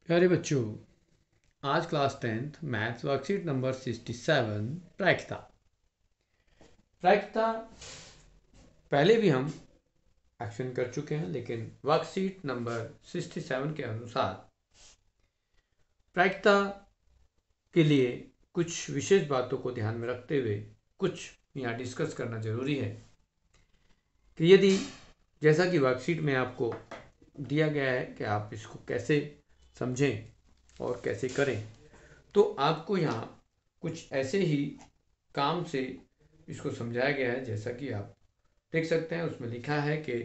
प्यारे बच्चों, आज class 10th maths worksheet number 67 प्रायिकता। प्रायिकता पहले भी हम एक्शन कर चुके हैं, लेकिन वर्कशीट नंबर 67 के अनुसार प्रायिकता के लिए कुछ विशेष बातों को ध्यान में रखते हुए कुछ यहाँ डिस्कस करना जरूरी है कि यदि जैसा कि वर्कशीट में आपको दिया गया है कि आप इसको कैसे समझें और कैसे करें, तो आपको यहाँ कुछ ऐसे ही काम से इसको समझाया गया है। जैसा कि आप देख सकते हैं, उसमें लिखा है कि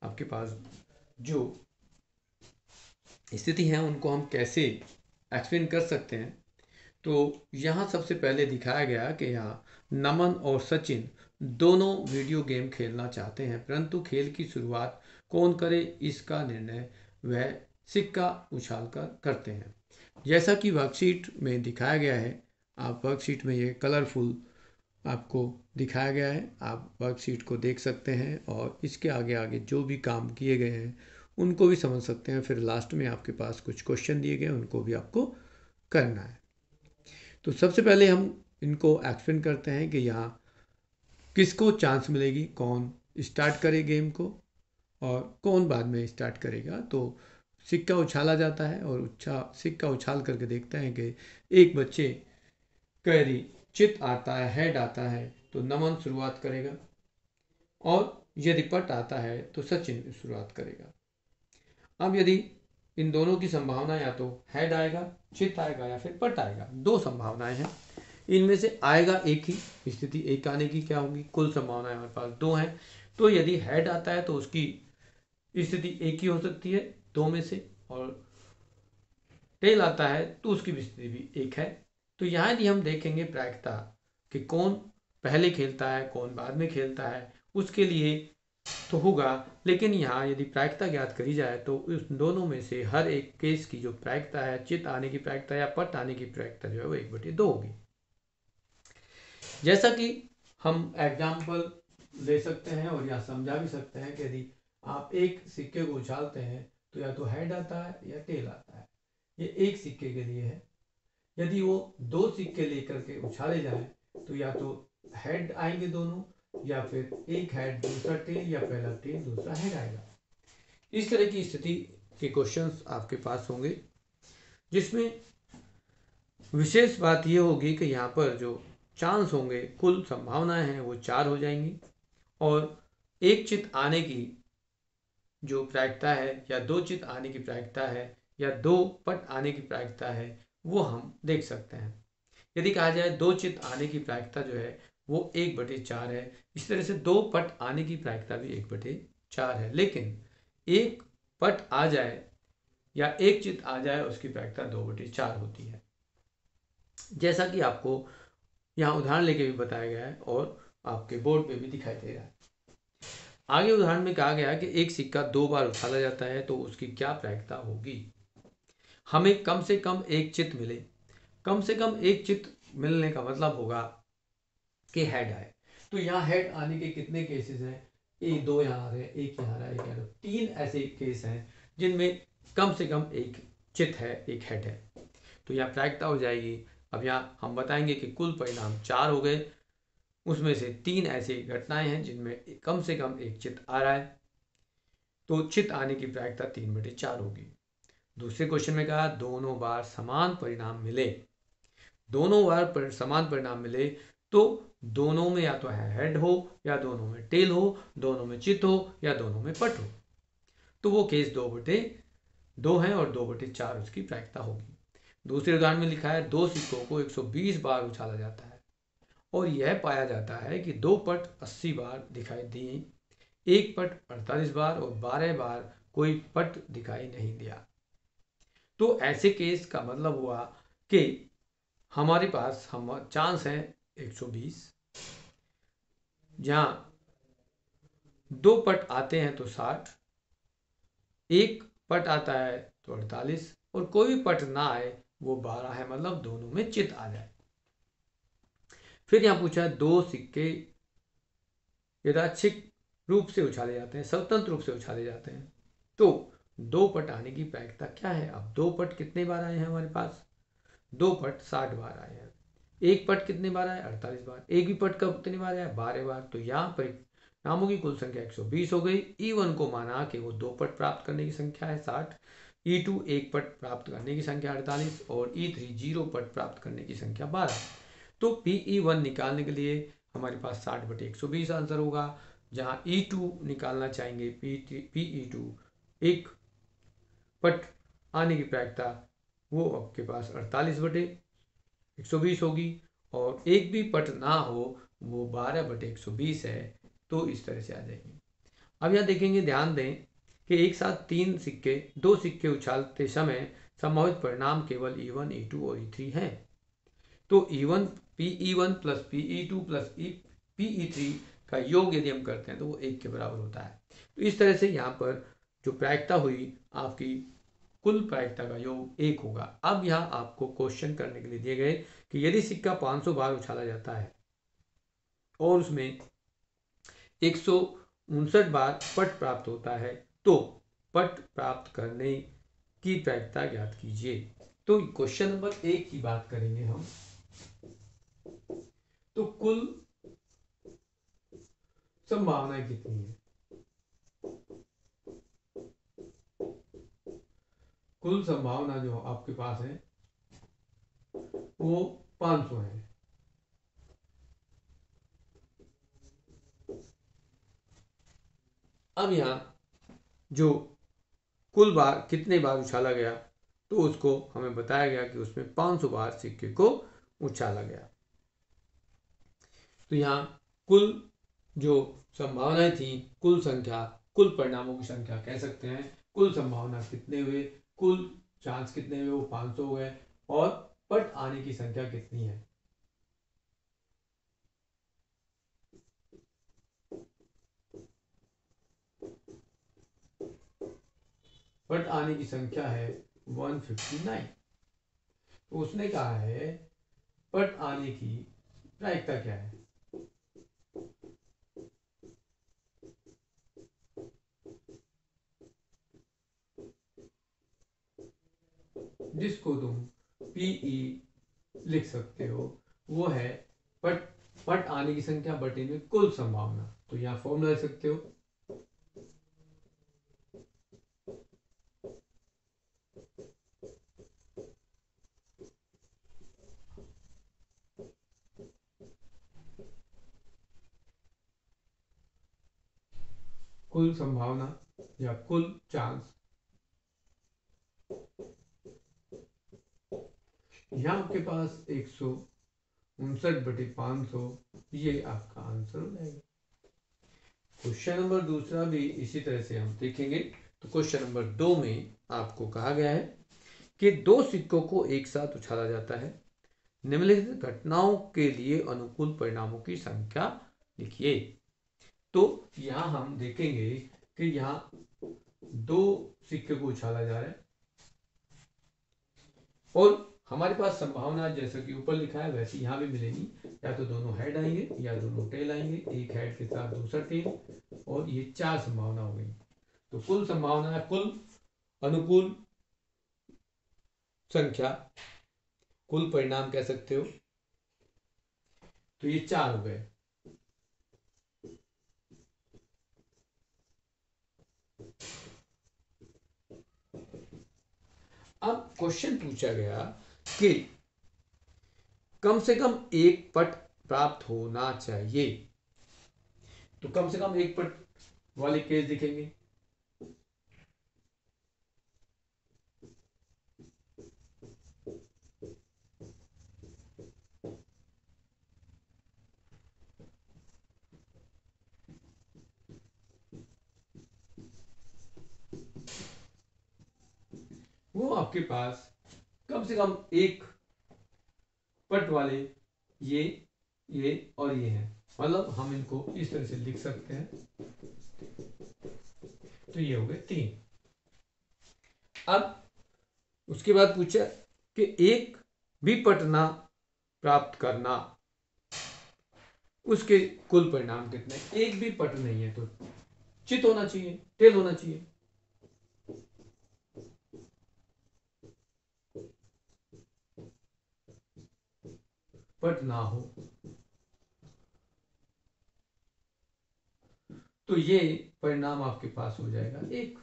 आपके पास जो स्थिति है उनको हम कैसे एक्सप्लेन कर सकते हैं। तो यहाँ सबसे पहले दिखाया गया कि यहाँ नमन और सचिन दोनों वीडियो गेम खेलना चाहते हैं, परंतु खेल की शुरुआत कौन करे इसका निर्णय वह सिक्का उछाल कर करते हैं। जैसा कि वर्कशीट में दिखाया गया है, आप वर्कशीट में ये कलरफुल आपको दिखाया गया है, आप वर्कशीट को देख सकते हैं और इसके आगे आगे जो भी काम किए गए हैं उनको भी समझ सकते हैं। फिर लास्ट में आपके पास कुछ क्वेश्चन दिए गए हैं, उनको भी आपको करना है। तो सबसे पहले हम इनको एक्सप्लेन करते हैं कि यहाँ किसको चांस मिलेगी, कौन स्टार्ट करे गेम को और कौन बाद में स्टार्ट करेगा। तो सिक्का उछाला जाता है और सिक्का उछाल करके देखते हैं कि एक बच्चे कैरी चित आता है, हेड आता है, तो नमन शुरुआत करेगा और यदि पट आता है तो सचिन शुरुआत करेगा। अब यदि इन दोनों की संभावना या तो हेड आएगा, चित आएगा या फिर पट आएगा, दो संभावनाएं हैं। इनमें से आएगा एक ही, स्थिति एक आने की क्या होगी, कुल संभावनाएं हमारे पास दो हैं। तो यदि हेड आता है तो उसकी स्थिति एक ही हो सकती है दो में से, और टेल आता है तो उसकी भी स्थिति भी एक है। तो यहाँ यदि हम देखेंगे प्रायिकता कि कौन पहले खेलता है कौन बाद में खेलता है, उसके लिए तो होगा, लेकिन यहाँ यदि प्रायिकता ज्ञात करी जाए तो उस दोनों में से हर एक केस की जो प्रायिकता है, चित आने की प्रायिकता या पट आने की प्रायिकता जो है वो 1/2 होगी। जैसा कि हम एग्जाम्पल ले सकते हैं और या समझा भी सकते हैं कि यदि आप एक सिक्के को उछालते हैं तो या तो हेड आता है या टेल आता है। ये एक सिक्के के लिए है। यदि वो दो सिक्के लेकर के उछाले जाए तो या तो हेड आएंगे दोनों, या फिर एक हेड दूसरा टेल, या पहला टेल दूसरा हेड आएगा। इस तरह की स्थिति के क्वेश्चंस आपके पास होंगे, जिसमें विशेष बात यह होगी कि यहाँ पर जो चांस होंगे, कुल संभावनाएं हैं वो 4 हो जाएंगी, और एक चित आने की जो प्रायिकता है या दो चित आने की प्रायिकता है या दो पट आने की प्रायिकता है वो हम देख सकते हैं। यदि कहा जाए दो चित आने की प्रायिकता जो है वो 1/4 है, इस तरह से दो पट आने की प्रायिकता भी 1/4 है। लेकिन एक पट आ जाए या एक चित आ जाए उसकी प्रायिकता 2/4 होती है, जैसा कि आपको यहाँ उदाहरण लेके भी बताया गया है और आपके बोर्ड पे भी दिखाई दे रहा है। आगे उदाहरण में कहा गया है कि एक सिक्का 2 बार उछाला जाता है तो उसकी क्या प्रायिकता होगी। हमें कम से कम एक चित मिले। कम से कम एक चित मिलने का मतलब होगा कि हेड आए। तो यहाँ हेड आने के कितने केसेस हैं, एक दो यहाँ आ रहे हैं, एक यहाँ आ रहा है, एक यहाँ आ रहा है। 3 ऐसे केस हैं जिनमें कम से कम एक चित है, एक हेड है। तो यहाँ प्रायिकता हो जाएगी। अब यहाँ हम बताएंगे कि कुल परिणाम 4 हो गए, उसमें से 3 ऐसी घटनाएं हैं जिनमें कम से कम एक चित आ रहा है, तो चित आने की प्रायिकता 3/4 होगी। दूसरे क्वेश्चन में कहा दोनों बार समान परिणाम मिले। दोनों बार समान परिणाम मिले तो दोनों में या तो हेड हो या दोनों में टेल हो, दोनों में चित हो या दोनों में पट हो, तो वो केस 2/2 है और 2/4 उसकी प्रायिकता होगी। दूसरे उदाहरण में लिखा है दो सिक्कों को 120 बार उछाला जाता है और यह पाया जाता है कि दो पट 80 बार दिखाई दिए, एक पट 48 बार और 12 बार कोई पट दिखाई नहीं दिया। तो ऐसे केस का मतलब हुआ कि हमारे पास हम चांस है 120, जहां दो पट आते हैं तो 60, एक पट आता है तो 48 और कोई भी पट ना आए वो 12 है, मतलब दोनों में चित आ जाए। फिर यहां पूछा है दो सिक्के यादृच्छिक रूप से उछाले जाते हैं, स्वतंत्र रूप से उछाले जाते हैं, तो दो पट आने की प्रायिकता क्या है। अब दो पट कितने बार आए हैं हमारे पास, दो पट 60 बार आए हैं। एक पट कितने बार आया, 48 बार। एक भी पट कब कितनी बार आया, 12 बार। तो यहाँ पर नामों की कुल संख्या 120 हो गई। E1 को माना कि वो दो पट प्राप्त करने की संख्या है 60, E2 एक पट प्राप्त करने की संख्या 48 और E3 जीरो पट प्राप्त करने की संख्या 12। तो PE1 निकालने के लिए हमारे पास 60/120 आंसर होगा। जहाँ E2 निकालना चाहेंगे, PE2 एक पट आने की प्रायिकता वो आपके पास 48/120 होगी, और एक भी पट ना हो वो 12/120 है। तो इस तरह से आ जाएगी। अब यहाँ देखेंगे, ध्यान दें कि एक साथ दो सिक्के उछालते समय संभावित परिणाम केवल E1, E2 और E3 हैं। तो PE1 plus PE2 plus PE3 का योग यदि हम करते हैं तो वो 1 के बराबर होता है। तो इस तरह से यहाँ पर जो प्रायिकता हुई आपकी कुल प्रायिकता का योग 1 होगा। अब यहाँ आपको क्वेश्चन करने के लिए दिए गए कि यदि सिक्का 500 बार उछाला जाता है और उसमें 159 बार पट प्राप्त होता है, तो पट प्राप्त करने की प्रायिकता ज्ञात कीजिए। तो क्वेश्चन नंबर 1 की बात करेंगे हम, तो कुल संभावना कितनी है। कुल संभावना जो आपके पास है वो 500 है। अब यहाँ जो कुल बार कितने बार उछाला गया, तो उसको हमें बताया गया कि उसमें 500 बार सिक्के को उछाला गया। तो यहाँ कुल जो संभावनाएं थी, कुल संख्या, कुल परिणामों की संख्या कह सकते हैं। कुल संभावना कितने हुए, कुल चांस कितने हुए, वो 500 हो गए। और पट आने की संख्या कितनी है, पट आने की संख्या है 159। तो उसने कहा है पट आने की प्रायिकता क्या है। जिसको तुम PE लिख सकते हो, वो है पट आने की संख्या बटे में कुल संभावना। तो यहाँ फॉर्मूला लिख सकते हो, कुल संभावना या कुल चांस। यहाँ आपके पास 159/500, ये आपका आंसर हो जाएगा। क्वेश्चन नंबर दूसरा भी इसी तरह से हम देखेंगे। तो क्वेश्चन नंबर 2 में आपको कहा गया है कि दो सिक्कों को एक साथ उछाला जाता है, निम्नलिखित घटनाओं के लिए अनुकूल परिणामों की संख्या लिखिए। तो यहाँ हम देखेंगे कि यहाँ दो सिक्के को उछाला जा रहा है और हमारे पास संभावना जैसा कि ऊपर लिखा है वैसे यहाँ भी मिलेगी। या तो दोनों हेड आएंगे या दोनों टेल आएंगे, एक हेड के साथ दूसरा टेल, और ये 4 संभावना हो गई। तो कुल संभावना है, कुल अनुकूल संख्या, कुल परिणाम कह सकते हो। तो ये 4 हो गए। अब क्वेश्चन पूछा गया कि कम से कम एक पट प्राप्त होना चाहिए। तो कम से कम एक पट वाले केस दिखेंगे। वो आपके पास कम से कम एक पट वाले ये और ये हैं। मतलब हम इनको इस तरह से लिख सकते हैं। तो ये हो गए 3। अब उसके बाद पूछा कि एक भी पट ना प्राप्त करना, उसके कुल परिणाम कितने। एक भी पट नहीं है तो चित होना चाहिए, टेल होना चाहिए। पट ना हो, तो ये परिणाम आपके पास हो जाएगा 1।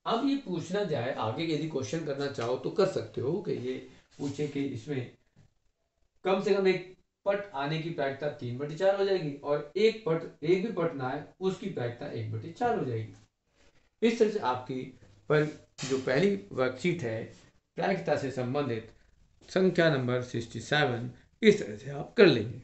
अब ये पूछना जाए आगे, यदि क्वेश्चन करना चाहो तो कर सकते हो कि ये पूछे कि इसमें कम से कम एक पट आने की प्रायिकता 3/4 हो जाएगी और एक भी पट ना आए उसकी प्रायिकता 1/4 हो जाएगी। इस तरह से आपकी पर जो पहली वर्कशीट है प्रायिकता से संबंधित संख्या नंबर 67 इस तरह से आप कर लेंगे।